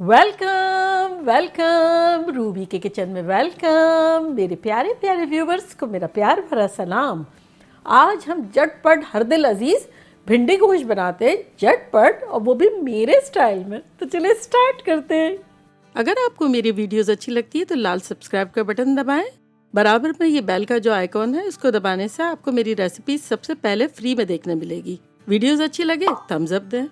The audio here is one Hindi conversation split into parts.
वेलकम वेलकम रूबी के किचन में वेलकम। मेरे प्यारे प्यारे व्यूवर्स को मेरा प्यार भरा सलाम। आज हम झटपट हर दिल अजीज भिंडी गोश्त बनाते हैं, झटपट, और वो भी मेरे स्टाइल में। तो चलिए स्टार्ट करते हैं। अगर आपको मेरी वीडियोस अच्छी लगती है तो लाल सब्सक्राइब का बटन दबाएं। बराबर में ये बेल का जो आइकॉन है इसको दबाने से आपको मेरी रेसिपी सबसे पहले फ्री में देखने मिलेगी। वीडियोस अच्छी लगे थम्स अप दें।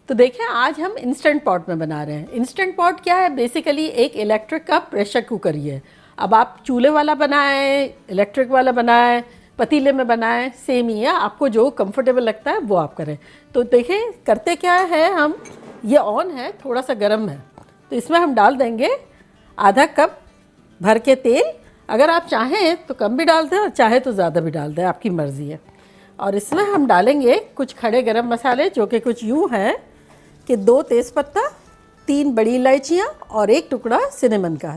तो देखें, आज हम इंस्टेंट पॉट में बना रहे हैं। इंस्टेंट पॉट क्या है? बेसिकली एक इलेक्ट्रिक का प्रेशर कुकर ही है। अब आप चूल्हे वाला बनाएं, इलेक्ट्रिक वाला बनाएं, पतीले में बनाएं, सेम ही है। आपको जो कंफर्टेबल लगता है वो आप करें। तो देखें करते क्या है, हम ये ऑन है, थोड़ा सा गर्म है, तो इसमें हम डाल देंगे आधा कप भर के तेल। अगर आप चाहें तो कम भी डाल दें और चाहे तो ज़्यादा भी डाल दें, आपकी मर्ज़ी है। और इसमें हम डालेंगे कुछ खड़े गरम मसाले, जो कि कुछ यूँ हैं कि 2 तेज़पत्ता, 3 बड़ी इलायचियाँ और 1 टुकड़ा सिनेमन का।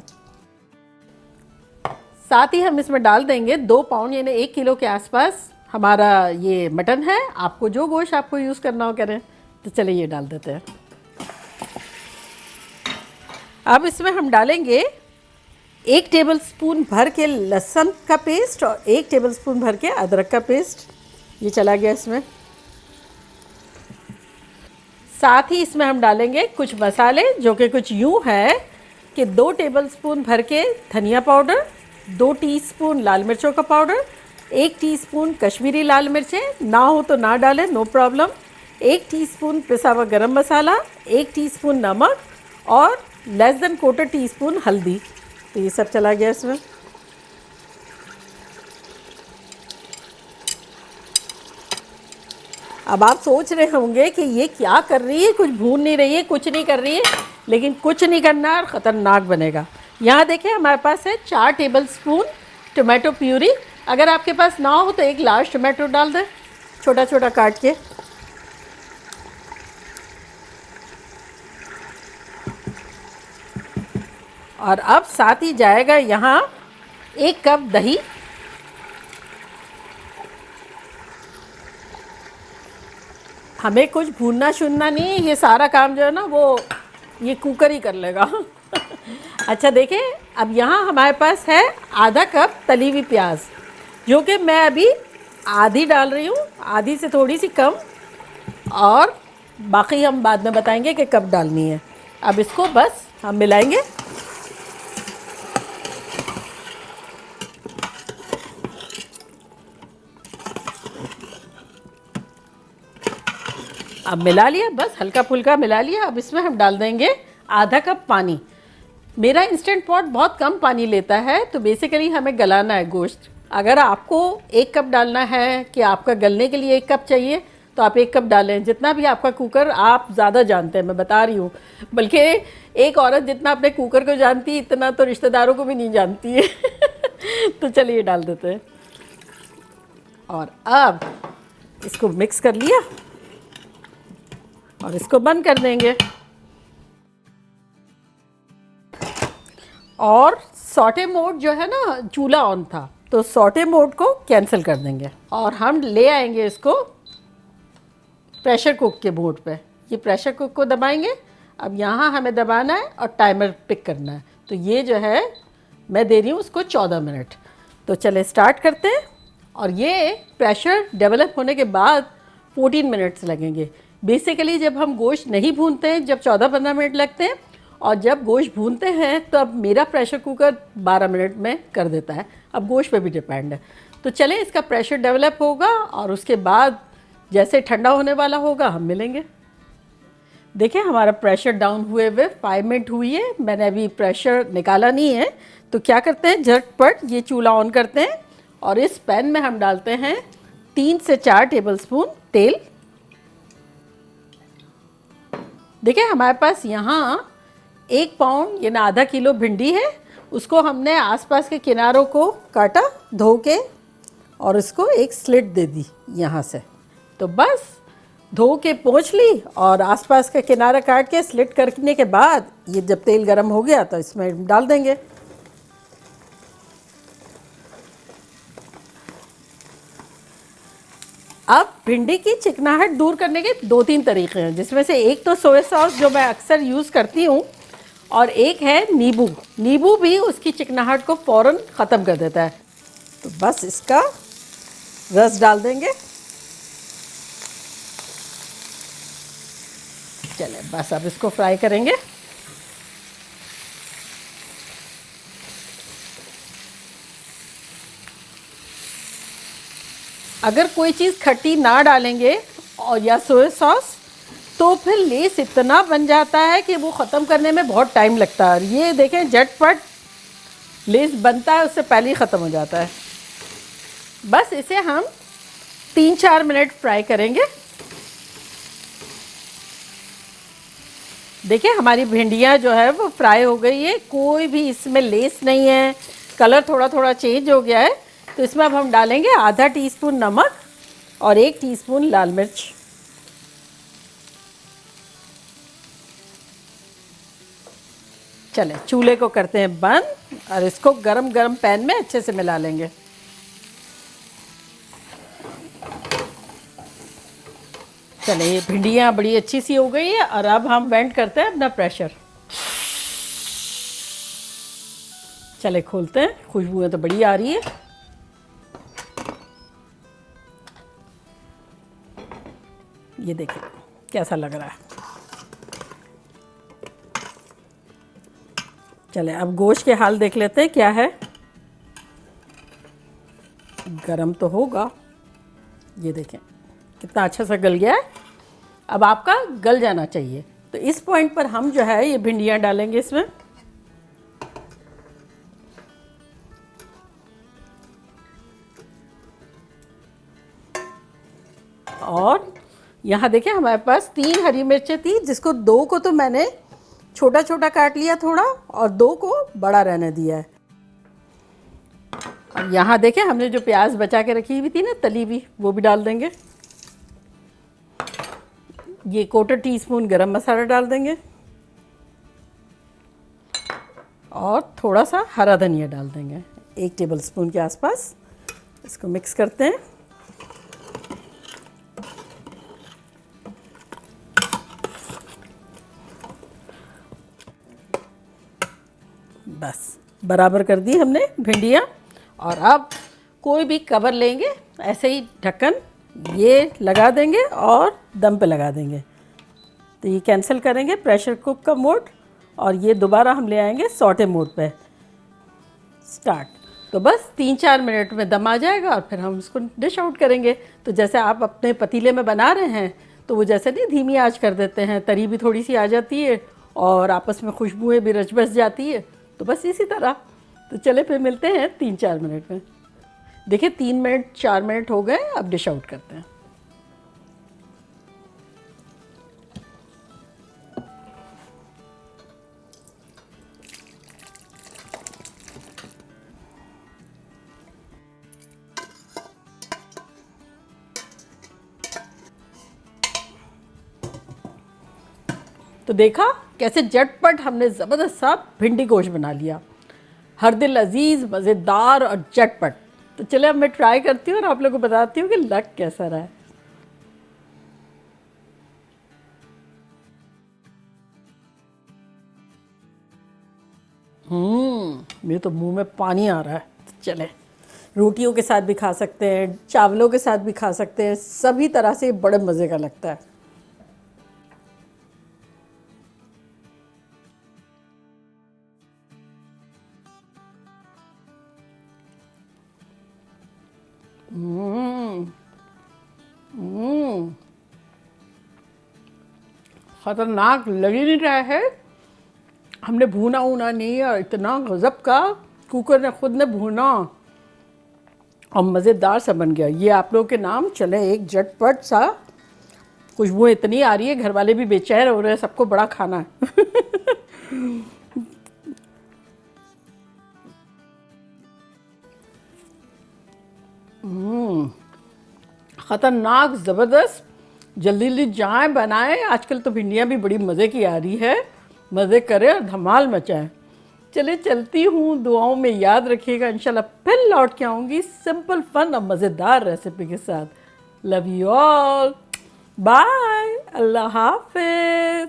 साथ ही हम इसमें डाल देंगे 2 पाउंड यानी 1 किलो के आसपास हमारा ये मटन है। आपको जो गोश्त आपको यूज़ करना हो करें। तो चलिए ये डाल देते हैं। अब इसमें हम डालेंगे 1 टेबलस्पून भर के लहसुन का पेस्ट और 1 टेबलस्पून भर के अदरक का पेस्ट। ये चला गया इसमें। साथ ही इसमें हम डालेंगे कुछ मसाले, जो कि कुछ यूँ है कि 2 टेबलस्पून भर के धनिया पाउडर, 2 टीस्पून लाल मिर्चों का पाउडर, 1 टीस्पून कश्मीरी लाल मिर्चें, ना हो तो ना डालें, नो प्रॉब्लम, 1 टीस्पून पिसा हुआ गरम मसाला, 1 टीस्पून नमक और लेस देन 1/4 टीस्पून हल्दी। तो ये सब चला गया इसमें। अब आप सोच रहे होंगे कि ये क्या कर रही है, कुछ भून नहीं रही है, कुछ नहीं कर रही है, लेकिन कुछ नहीं करना और ख़तरनाक बनेगा। यहाँ देखें हमारे पास है 4 टेबलस्पून टोमेटो प्यूरी। अगर आपके पास ना हो तो 1 लार्ज टोमेटो डाल दें, छोटा छोटा काट के। और अब साथ ही जाएगा यहाँ 1 कप दही। हमें कुछ भूनना शूनना नहीं, ये सारा काम जो है ना वो ये कुकर ही कर लेगा। अच्छा देखें, अब यहाँ हमारे पास है आधा कप तली हुई प्याज, जो कि मैं अभी आधी डाल रही हूँ, आधी से थोड़ी सी कम, और बाकी हम बाद में बताएंगे कि कब डालनी है। अब इसको बस हम मिलाएंगे। अब मिला लिया, बस हल्का फुल्का मिला लिया। अब इसमें हम डाल देंगे आधा कप पानी। मेरा इंस्टेंट पॉट बहुत कम पानी लेता है, तो बेसिकली हमें गलाना है गोश्त। अगर आपको 1 कप डालना है कि आपका गलने के लिए 1 कप चाहिए तो आप 1 कप डालें। जितना भी आपका कुकर, आप ज़्यादा जानते हैं, मैं बता रही हूँ। बल्कि एक औरत जितना अपने कुकर को जानती है, इतना तो रिश्तेदारों को भी नहीं जानती है। तो चलिए डाल देते हैं। और अब इसको मिक्स कर लिया और इसको बंद कर देंगे। और सॉटे मोड जो है ना, चूल्हा ऑन था, तो सॉटे मोड को कैंसिल कर देंगे और हम ले आएंगे इसको प्रेशर कुक के बोर्ड पे। ये प्रेशर कुक को दबाएंगे। अब यहाँ हमें दबाना है और टाइमर पिक करना है। तो ये जो है मैं दे रही हूँ उसको 14 मिनट। तो चले स्टार्ट करते हैं। और ये प्रेशर डेवलप होने के बाद 14 मिनट्स लगेंगे। बेसिकली जब हम गोश्त नहीं भूनते हैं, जब 14-15 मिनट लगते हैं, और जब गोश्त भूनते हैं तो अब मेरा प्रेशर कुकर 12 मिनट में कर देता है। अब गोश्त पे भी डिपेंड है। तो चले इसका प्रेशर डेवलप होगा और उसके बाद जैसे ठंडा होने वाला होगा हम मिलेंगे। देखिए हमारा प्रेशर डाउन हुए 5 मिनट हुई है। मैंने अभी प्रेशर निकाला नहीं है। तो क्या करते हैं, झटपट ये चूल्हा ऑन करते हैं और इस पैन में हम डालते हैं 3 से 4 टेबलस्पून तेल। देखिए हमारे पास यहाँ 1 पाउंड यानी आधा किलो भिंडी है। उसको हमने आसपास के किनारों को काटा धो के और इसको एक स्लिट दे दी यहाँ से। तो बस धो के पोंछ ली और आसपास का किनारा काट के स्लिट करने के बाद ये जब तेल गर्म हो गया तो इसमें डाल देंगे। अब भिंडी की चिकनाहट दूर करने के 2-3 तरीके हैं, जिसमें से एक तो सोया सॉस जो मैं अक्सर यूज़ करती हूँ, और एक है नींबू। नींबू भी उसकी चिकनाहट को फ़ौरन ख़त्म कर देता है। तो बस इसका रस डाल देंगे। चले बस अब इसको फ्राई करेंगे। अगर कोई चीज़ खट्टी ना डालेंगे और या सोया सॉस, तो फिर लेस इतना बन जाता है कि वो ख़त्म करने में बहुत टाइम लगता है। ये देखें झटपट लेस बनता है, उससे पहले ही ख़त्म हो जाता है। बस इसे हम 3-4 मिनट फ्राई करेंगे। देखिए हमारी भिंडियाँ जो है वो फ्राई हो गई है, कोई भी इसमें लेस नहीं है, कलर थोड़ा थोड़ा चेंज हो गया है। तो इसमें अब हम डालेंगे आधा टीस्पून नमक और 1 टीस्पून लाल मिर्च। चलें चूल्हे को करते हैं बंद और इसको गरम गरम पैन में अच्छे से मिला लेंगे। चलिए ये भिंडियाँ बड़ी अच्छी सी हो गई है और अब हम वेंट करते हैं अपना प्रेशर। चले खोलते हैं, खुशबुएं तो बड़ी आ रही है। ये देखिए कैसा लग रहा है। चले अब गोश्त के हाल देख लेते हैं क्या है। गरम तो होगा, ये देखें कितना अच्छा सा गल गया है। अब आपका गल जाना चाहिए, तो इस पॉइंट पर हम जो है ये भिंडियाँ डालेंगे इसमें। और यहाँ देखिए हमारे पास 3 हरी मिर्चें थी, जिसको 2 को तो मैंने छोटा छोटा काट लिया थोड़ा और 2 को बड़ा रहने दिया है। अब यहाँ देखें हमने जो प्याज बचा के रखी हुई थी ना तली हुई, वो भी डाल देंगे। ये 1/4 टीस्पून गरम मसाला डाल देंगे और थोड़ा सा हरा धनिया डाल देंगे 1 टेबलस्पून के आसपास। इसको मिक्स करते हैं। बस बराबर कर दी हमने भिंडियाँ। और अब कोई भी कवर लेंगे, ऐसे ही ढक्कन ये लगा देंगे और दम पे लगा देंगे। तो ये कैंसिल करेंगे प्रेशर कुक का मोड और ये दोबारा हम ले आएंगे सॉटे मोड पे। स्टार्ट। तो बस 3-4 मिनट में दम आ जाएगा और फिर हम इसको डिश आउट करेंगे। तो जैसे आप अपने पतीले में बना रहे हैं, तो वो जैसे नहीं धीमी आंच कर देते हैं, तरी भी थोड़ी सी आ जाती है और आपस में खुशबुएं भी रच बस जाती है। तो बस इसी तरह। तो चले फिर मिलते हैं 3-4 मिनट में। देखिए 3 मिनट 4 मिनट हो गए, अब डिश आउट करते हैं। तो देखा कैसे झटपट हमने ज़बरदस्त सा भिंडी गोश्त बना लिया, हर दिल अजीज़, मज़ेदार और झटपट। तो चले अब मैं ट्राई करती हूँ और आप लोगों को बताती हूँ कि लग कैसा रहा है। मेरे तो मुंह में पानी आ रहा है। तो चले रोटियों के साथ भी खा सकते हैं, चावलों के साथ भी खा सकते हैं, सभी तरह से बड़े मज़े का लगता है। खतरनाक लग ही नहीं रहा है। हमने भूना ऊना नहीं है, इतना गजब का कुकर ने खुद ने भूना और मज़ेदार सा बन गया। ये आप लोगों के नाम। चले एक झटपट सा, खुशबू इतनी आ रही है, घर वाले भी बेचैन हो रहे हैं, सबको बड़ा खाना है। ख़तरनाक ज़बरदस्त। जल्दी जल्दी जाएं बनाएं। आजकल तो भिंडियाँ भी बड़ी मज़े की आ रही है। मज़े करें और धमाल मचाएं। चले चलती हूँ, दुआओं में याद रखिएगा। इंशाल्लाह फिर लौट के आऊँगी सिंपल फन और मज़ेदार रेसिपी के साथ। लव यू ऑल, बाय, अल्लाह हाफिज।